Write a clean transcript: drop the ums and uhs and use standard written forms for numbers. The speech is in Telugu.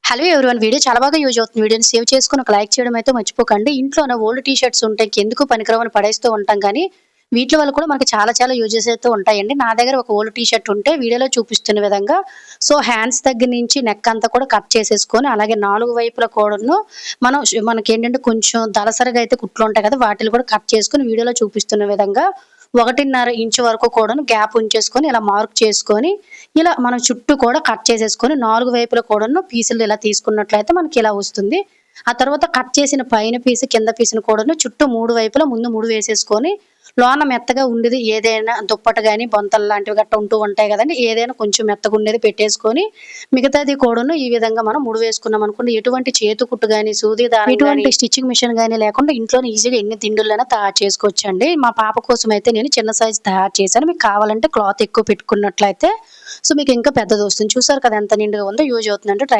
హలో ఎవరీవన్ వీడియో చాలా బాగా యూజ్ అవుతుంది. వీడియోని సేవ్ చేసుకొని ఒక లైక్ చేయడం అయితే మర్చిపోకండి. ఇంట్లోనే ఓల్డ్ టీ షర్ట్స్ ఉంటాయి. ఎందుకు పనికిరావని పడేస్తూ ఉంటాం కానీ వీటి వల్ల కూడా మనకి చాలా యూజెస్ అయితే ఉంటాయండి. నా దగ్గర ఒక ఓల్డ్ టీ షర్ట్ ఉంటే వీడియోలో చూపిస్తున్న విధంగా హ్యాండ్స్ దగ్గర నుంచి నెక్ అంతా కూడా కట్ చేసేసుకొని అలాగే 4 వైపుల కూడాను మనకేంటంటే కొంచెం దళసరిగా అయితే కుట్లు ఉంటాయి కదా! వాటిని కూడా కట్ చేసుకొని వీడియోలో చూపిస్తున్న విధంగా 1.5 ఇంచ్ వరకు కూడాను గ్యాప్ ఉంచేసుకొని ఇలా మార్క్ చేసుకొని ఇలా మనం చుట్టూ కూడా కట్ చేసేసుకొని 4 వైపులా కూడాను పీసులు ఇలా తీసుకున్నట్లయితే మనకి ఇలా వస్తుంది. ఆ తర్వాత కట్ చేసిన పైన పీస్ కింద పీస్‌ని కూడాను చుట్టూ 3 వైపులా ముందు ముడి వేసేసుకొని లోన మెత్తగా ఉండేది ఏదైనా దుప్పట గాని, బొంతలు లాంటివి గట్టా ఉంటూ ఉంటాయి గదండీ! ఏదైనా కొంచెం మెత్తగా ఉండేది పెట్టేసుకొని మిగతాది కూడాను ఈ విధంగా మనం ముడి వేసుకున్నాం అనుకోండి ఎటువంటి చేతి కుట్టు గాని, సూది దారం ఎటువంటి స్టిచ్చింగ్ మిషన్ గాని లేకుండా ఇంట్లోనే ఈజీగా ఎన్ని దిండులైనా తయారు చేసుకోవచ్చండి. మా పాప కోసం అయితే నేను చిన్న సైజ్ తయారు చేశాను. మీకు కావాలంటే క్లాత్ ఎక్కువ పెట్టుకున్నట్లయితే మీకు ఇంకా పెద్దదొస్తుంది. చూసారు కదా ఎంత నిండుగా ఉందో యూజ్ అవుతుందంటే ట్రై